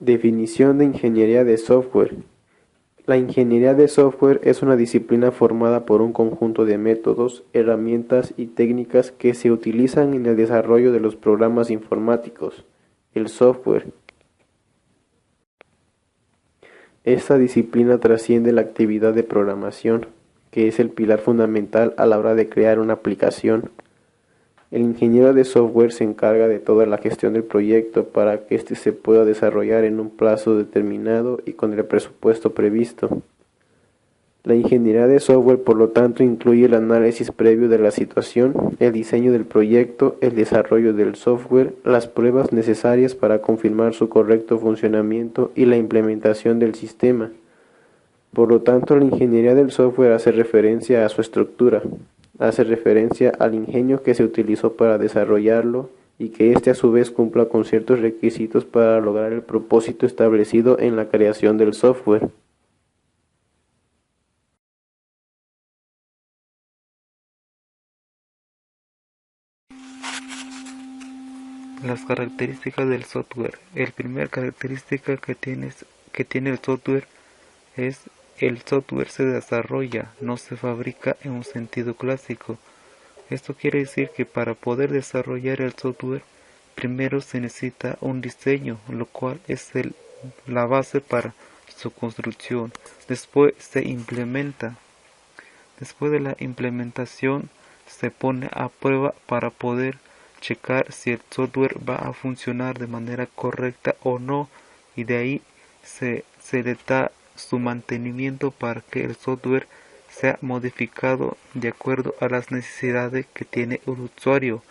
Definición de ingeniería de software. La ingeniería de software es una disciplina formada por un conjunto de métodos, herramientas y técnicas que se utilizan en el desarrollo de los programas informáticos, el software. Esta disciplina trasciende la actividad de programación, que es el pilar fundamental a la hora de crear una aplicación. El ingeniero de software se encarga de toda la gestión del proyecto para que éste se pueda desarrollar en un plazo determinado y con el presupuesto previsto. La ingeniería de software, por lo tanto, incluye el análisis previo de la situación, el diseño del proyecto, el desarrollo del software, las pruebas necesarias para confirmar su correcto funcionamiento y la implementación del sistema. Por lo tanto, la ingeniería del software hace referencia a su estructura, hace referencia al ingenio que se utilizó para desarrollarlo y que éste a su vez cumpla con ciertos requisitos para lograr el propósito establecido en la creación del software. Las características del software. La primera característica que tiene el software es el software se desarrolla, no se fabrica en un sentido clásico. Esto quiere decir que para poder desarrollar el software, primero se necesita un diseño, lo cual es la base para su construcción. Después se implementa. Después de la implementación, se pone a prueba para poder checar si el software va a funcionar de manera correcta o no, y de ahí se le da su mantenimiento para que el software sea modificado de acuerdo a las necesidades que tiene el usuario.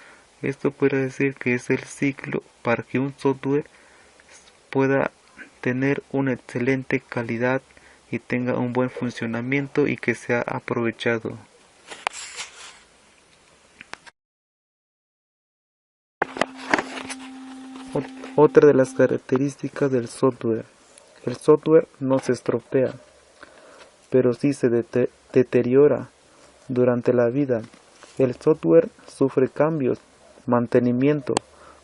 Esto puede decir que es el ciclo para que un software pueda tener una excelente calidad y tenga un buen funcionamiento y que sea aprovechado. Otra de las características del software. El software no se estropea, pero sí se deteriora durante la vida. El software sufre cambios, mantenimiento.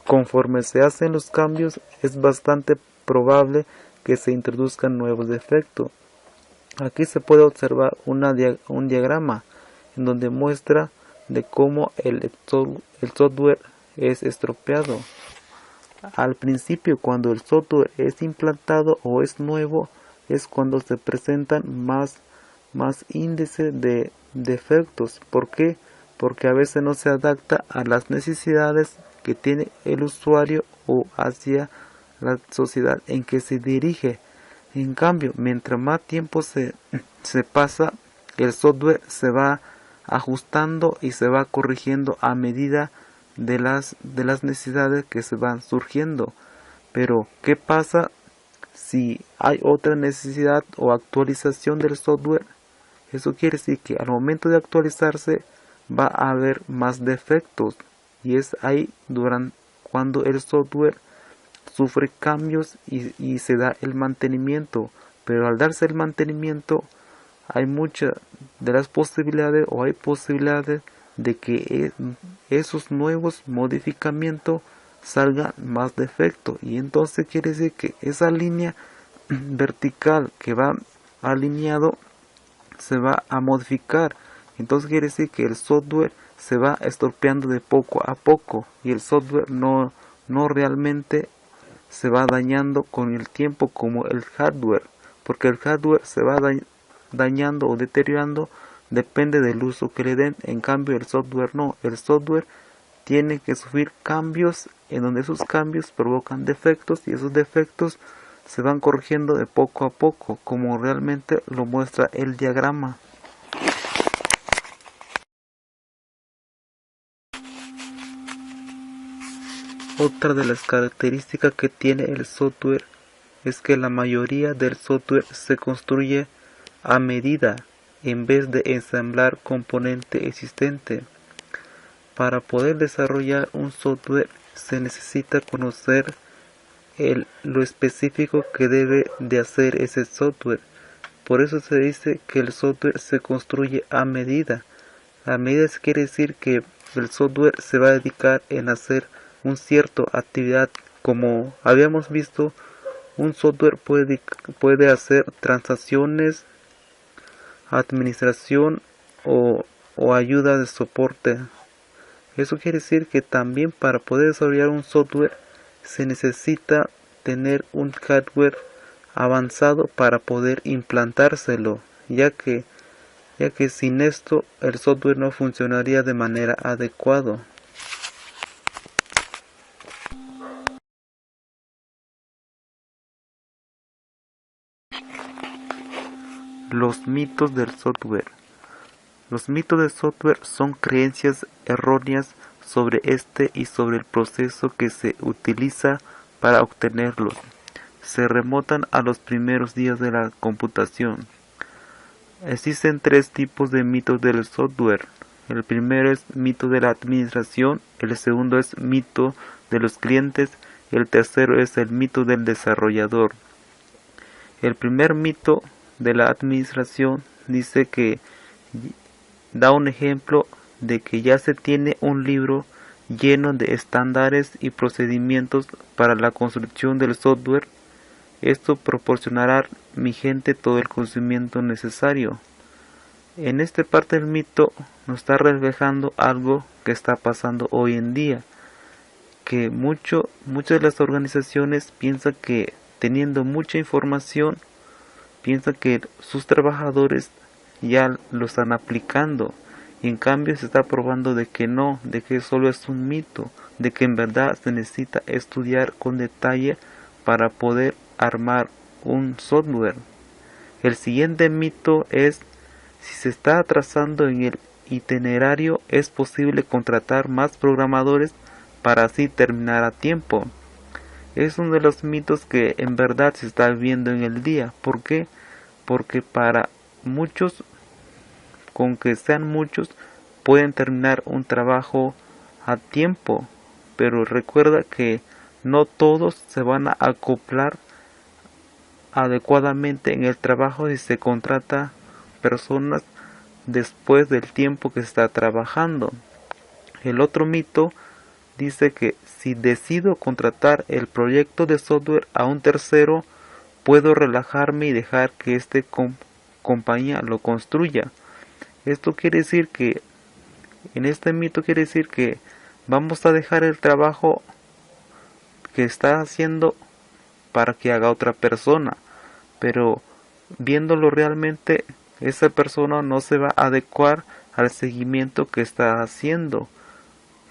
Conforme se hacen los cambios, es bastante probable que se introduzcan nuevos defectos. Aquí se puede observar un diagrama en donde muestra de cómo el software es estropeado. Al principio, cuando el software es implantado o es nuevo, es cuando se presentan más índice de defectos. ¿Por qué? Porque a veces no se adapta a las necesidades que tiene el usuario o hacia la sociedad en que se dirige. En cambio, mientras más tiempo se pasa, el software se va ajustando y se va corrigiendo a medida de las necesidades que se van surgiendo. Pero, ¿qué pasa si hay otra necesidad o actualización del software? Eso quiere decir que al momento de actualizarse va a haber más defectos, y es ahí cuando el software sufre cambios y se da el mantenimiento. Pero al darse el mantenimiento, hay muchas de las posibilidades o hay posibilidades de que esos nuevos modificamientos salgan más defectos, y entonces quiere decir que esa línea vertical que va alineado se va a modificar. Entonces quiere decir que el software se va estropeando de poco a poco, y el software no realmente se va dañando con el tiempo como el hardware, porque el hardware se va dañando o deteriorando, depende del uso que le den. En cambio el software no, el software tiene que sufrir cambios en donde esos cambios provocan defectos, y esos defectos se van corrigiendo de poco a poco, como realmente lo muestra el diagrama. Otra de las características que tiene el software es que la mayoría del software se construye a medida en vez de ensamblar componentes existentes. Para poder desarrollar un software se necesita conocer lo específico que debe de hacer ese software. Por eso se dice que el software se construye a medida. A medida quiere decir que el software se va a dedicar en hacer un cierto actividad. Como habíamos visto, Un software puede hacer transacciones, administración o ayuda de soporte. Eso quiere decir que también para poder desarrollar un software se necesita tener un hardware avanzado para poder implantárselo, ya que sin esto el software no funcionaría de manera adecuada. Los mitos del software. Los mitos del software son creencias erróneas sobre este y sobre el proceso que se utiliza para obtenerlos. Se remontan a los primeros días de la computación. Existen tres tipos de mitos del software. El primero es mito de la administración, el segundo es mito de los clientes y el tercero es el mito del desarrollador. El primer mito de la administración dice que da un ejemplo de que ya se tiene un libro lleno de estándares y procedimientos para la construcción del software. Esto proporcionará a mi gente todo el conocimiento necesario. En esta parte del mito nos está reflejando algo que está pasando hoy en día, que muchas de las organizaciones piensan que teniendo mucha información, piensan que sus trabajadores ya lo están aplicando, y en cambio se está probando de que no, de que solo es un mito, de que en verdad se necesita estudiar con detalle para poder armar un software. El siguiente mito es: si se está atrasando en el itinerario, es posible contratar más programadores para así terminar a tiempo. Es uno de los mitos que en verdad se está viendo en el día. ¿Por qué? Porque para muchos, con que sean muchos, pueden terminar un trabajo a tiempo, pero recuerda que no todos se van a acoplar adecuadamente en el trabajo si se contrata personas después del tiempo que se está trabajando. El otro mito dice que si decido contratar el proyecto de software a un tercero, puedo relajarme y dejar que esta compañía lo construya. Esto quiere decir que, en este mito quiere decir que vamos a dejar el trabajo que está haciendo para que haga otra persona, pero viéndolo realmente, esa persona no se va a adecuar al seguimiento que está haciendo.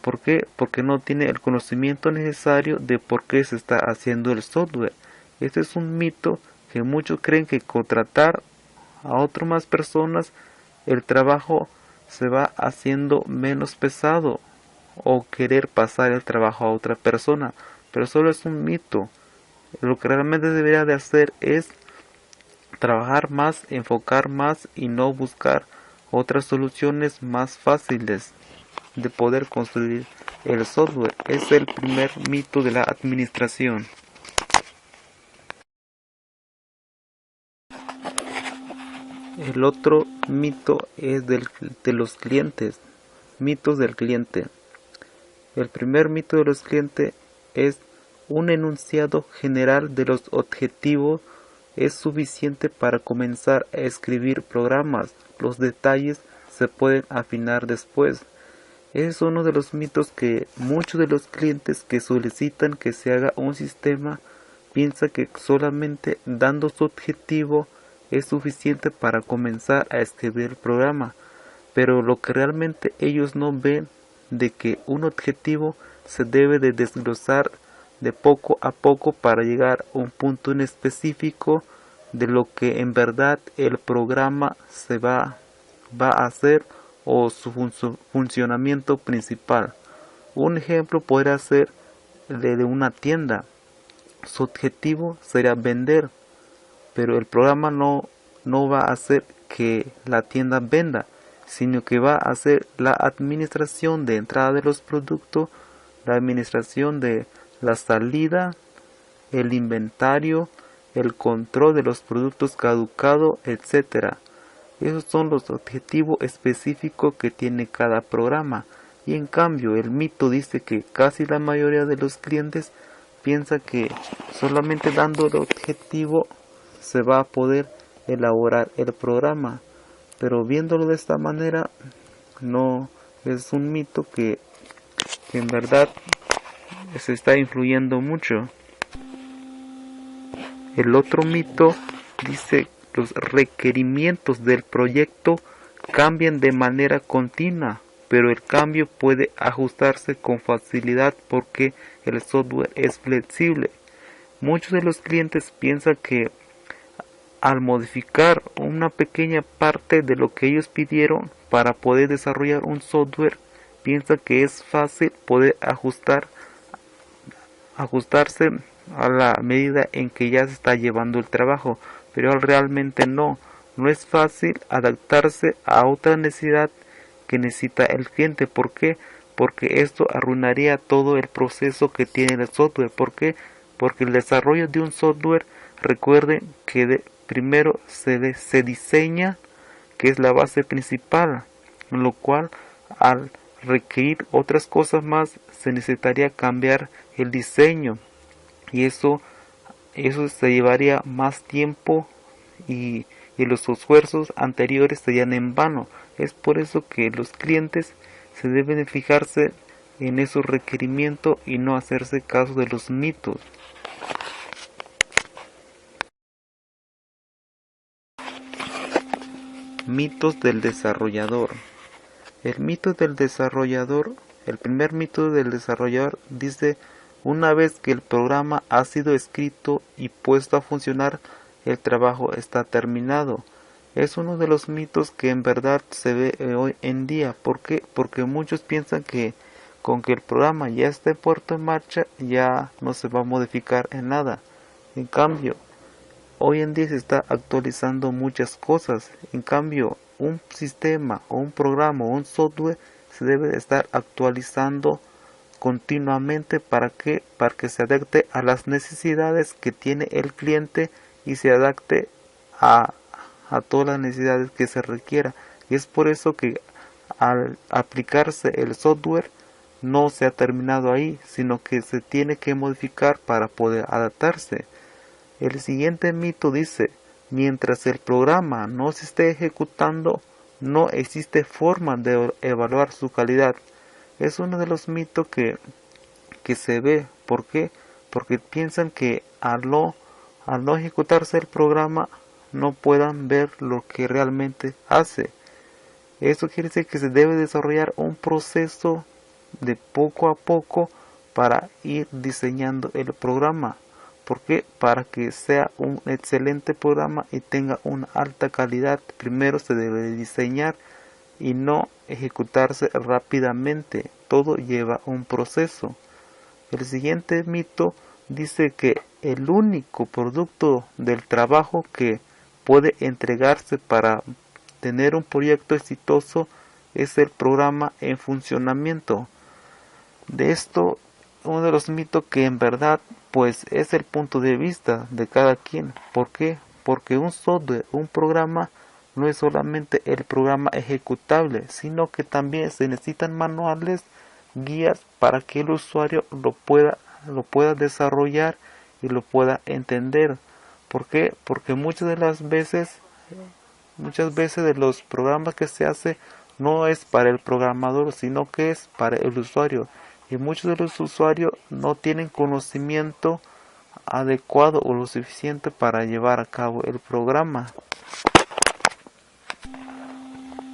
¿Por qué? Porque no tiene el conocimiento necesario de por qué se está haciendo el software. Este es un mito que muchos creen que contratar a otras más personas, el trabajo se va haciendo menos pesado, o querer pasar el trabajo a otra persona, pero solo es un mito. Lo que realmente debería de hacer es trabajar más, enfocar más y no buscar otras soluciones más fáciles de poder construir el software. Es el primer mito de la administración. El otro mito es de los clientes. Mitos del cliente. El primer mito de los clientes es: un enunciado general de los objetivos es suficiente para comenzar a escribir programas. Los detalles se pueden afinar después. Es uno de los mitos que muchos de los clientes que solicitan que se haga un sistema piensan que solamente dando su objetivo es suficiente para comenzar a escribir el programa. Pero lo que realmente ellos no ven de que un objetivo se debe de desglosar de poco a poco para llegar a un punto en específico de lo que en verdad el programa se va a hacer, o su funcionamiento principal. Un ejemplo podría ser de una tienda. Su objetivo sería vender, pero el programa no va a hacer que la tienda venda, sino que va a hacer la administración de entrada de los productos, la administración de la salida, el inventario, el control de los productos caducados, etc. Esos son los objetivos específicos que tiene cada programa. Y en cambio el mito dice que casi la mayoría de los clientes piensa que solamente dando el objetivo se va a poder elaborar el programa, pero viéndolo de esta manera no es un mito que en verdad se está influyendo mucho. El otro mito dice los requerimientos del proyecto cambian de manera continua, pero el cambio puede ajustarse con facilidad porque el software es flexible. Muchos de los clientes piensan que al modificar una pequeña parte de lo que ellos pidieron para poder desarrollar un software, piensan que es fácil poder ajustarse a la medida en que ya se está llevando el trabajo, pero realmente no es fácil adaptarse a otra necesidad que necesita el cliente. ¿Por qué? Porque esto arruinaría todo el proceso que tiene el software. ¿Por qué? Porque el desarrollo de un software, recuerden que primero se diseña, que es la base principal, en lo cual al requerir otras cosas más se necesitaría cambiar el diseño, y eso se llevaría más tiempo y los esfuerzos anteriores serían en vano. Es por eso que los clientes se deben de fijarse en esos requerimientos y no hacerse caso de los mitos. Mitos del desarrollador. El mito del desarrollador, el primer mito del desarrollador dice: una vez que el programa ha sido escrito y puesto a funcionar, el trabajo está terminado. Es uno de los mitos que en verdad se ve hoy en día. ¿Por qué? Porque muchos piensan que con que el programa ya esté puesto en marcha, ya no se va a modificar en nada. En cambio, hoy en día se está actualizando muchas cosas. En cambio, un sistema o un programa o un software se debe de estar actualizando continuamente. ¿Para qué? Para que se adapte a las necesidades que tiene el cliente y se adapte a todas las necesidades que se requiera. Y es por eso que al aplicarse el software no se ha terminado ahí, sino que se tiene que modificar para poder adaptarse. El siguiente mito dice: mientras el programa no se esté ejecutando, no existe forma de evaluar su calidad. Es uno de los mitos que se ve. ¿Por qué? Porque piensan que al no ejecutarse el programa no puedan ver lo que realmente hace. Eso quiere decir que se debe desarrollar un proceso de poco a poco para ir diseñando el programa. ¿Por qué? Para que sea un excelente programa y tenga una alta calidad, primero se debe diseñar y no ejecutarse rápidamente. Todo lleva un proceso. El siguiente mito dice que el único producto del trabajo que puede entregarse para tener un proyecto exitoso es el programa en funcionamiento. De esto, uno de los mitos que en verdad pues es el punto de vista de cada quien. ¿Por qué? Porque un software, un programa, no es solamente el programa ejecutable, sino que también se necesitan manuales, guías para que el usuario lo pueda desarrollar y lo pueda entender. ¿Por qué? Porque muchas veces de los programas que se hace no es para el programador, sino que es para el usuario. Y muchos de los usuarios no tienen conocimiento adecuado o lo suficiente para llevar a cabo el programa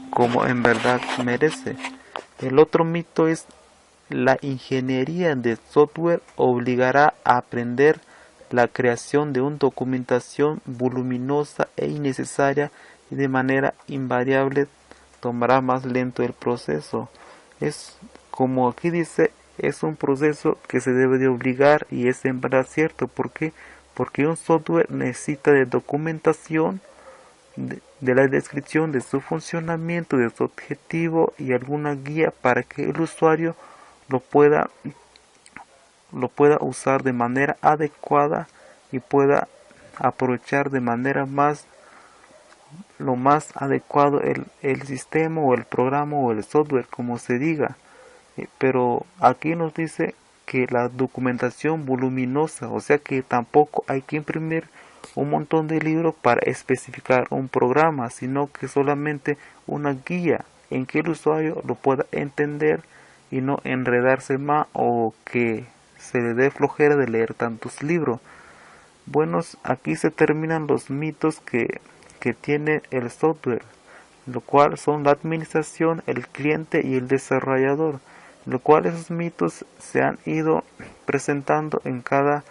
como en verdad merece. El otro mito es: la ingeniería de software obligará a aprender la creación de una documentación voluminosa e innecesaria, y de manera invariable tomará más lento el proceso. Es como aquí dice, es un proceso que se debe de obligar, y es en verdad cierto. ¿Por qué? Porque un software necesita de documentación, de la descripción de su funcionamiento, de su objetivo y alguna guía para que el usuario lo pueda usar de manera adecuada y pueda aprovechar de manera lo más adecuado el sistema o el programa o el software, como se diga. Pero aquí nos dice que la documentación voluminosa, o sea que tampoco hay que imprimir un montón de libros para especificar un programa, sino que solamente una guía en que el usuario lo pueda entender y no enredarse más o que se le dé flojera de leer tantos libros. Bueno, aquí se terminan los mitos que tiene el software, lo cual son la administración, el cliente y el desarrollador, lo cual esos mitos se han ido presentando en cada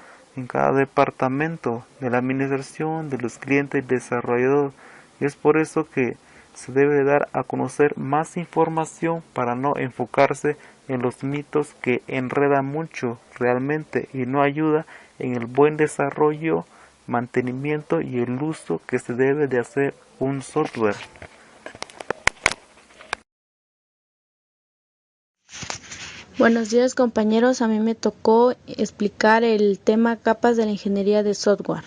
departamento de la administración, de los clientes y desarrollador, y es por eso que se debe dar a conocer más información para no enfocarse en los mitos que enredan mucho realmente y no ayuda en el buen desarrollo, mantenimiento y el uso que se debe de hacer un software. Buenos días compañeros, a mí me tocó explicar el tema capas de la ingeniería de software.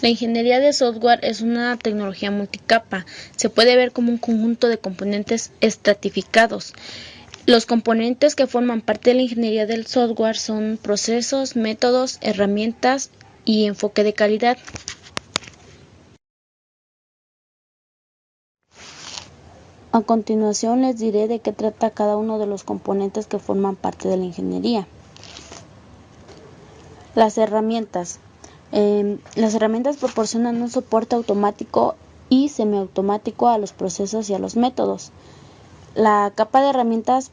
La ingeniería de software es una tecnología multicapa. Se puede ver como un conjunto de componentes estratificados. Los componentes que forman parte de la ingeniería del software son procesos, métodos, herramientas y enfoque de calidad. A continuación les diré de qué trata cada uno de los componentes que forman parte de la ingeniería. Las herramientas. Las herramientas proporcionan un soporte automático y semiautomático a los procesos y a los métodos. La capa de herramientas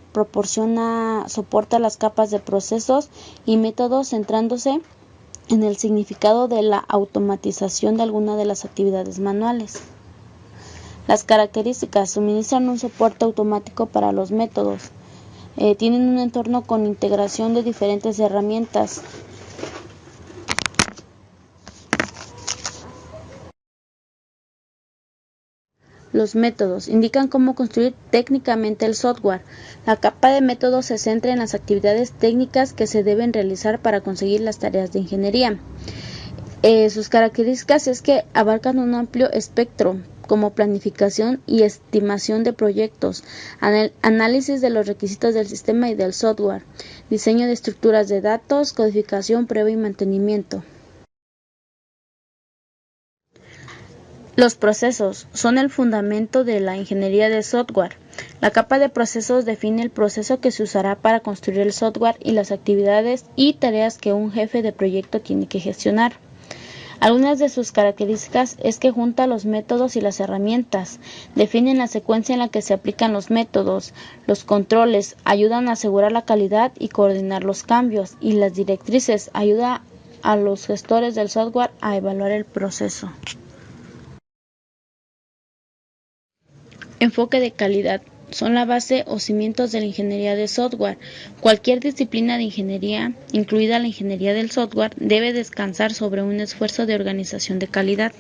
soporta las capas de procesos y métodos centrándose en el significado de la automatización de alguna de las actividades manuales. Las características suministran un soporte automático para los métodos. Tienen un entorno con integración de diferentes herramientas. Los métodos indican cómo construir técnicamente el software. La capa de métodos se centra en las actividades técnicas que se deben realizar para conseguir las tareas de ingeniería. Sus características es que abarcan un amplio espectro, como planificación y estimación de proyectos, análisis de los requisitos del sistema y del software, diseño de estructuras de datos, codificación, prueba y mantenimiento. Los procesos son el fundamento de la ingeniería de software. La capa de procesos define el proceso que se usará para construir el software y las actividades y tareas que un jefe de proyecto tiene que gestionar. Algunas de sus características es que junta los métodos y las herramientas, definen la secuencia en la que se aplican los métodos, los controles, ayudan a asegurar la calidad y coordinar los cambios, y las directrices ayudan a los gestores del software a evaluar el proceso. Enfoque de calidad. Son la base o cimientos de la ingeniería de software. Cualquier disciplina de ingeniería, incluida la ingeniería del software, debe descansar sobre un esfuerzo de organización de calidad.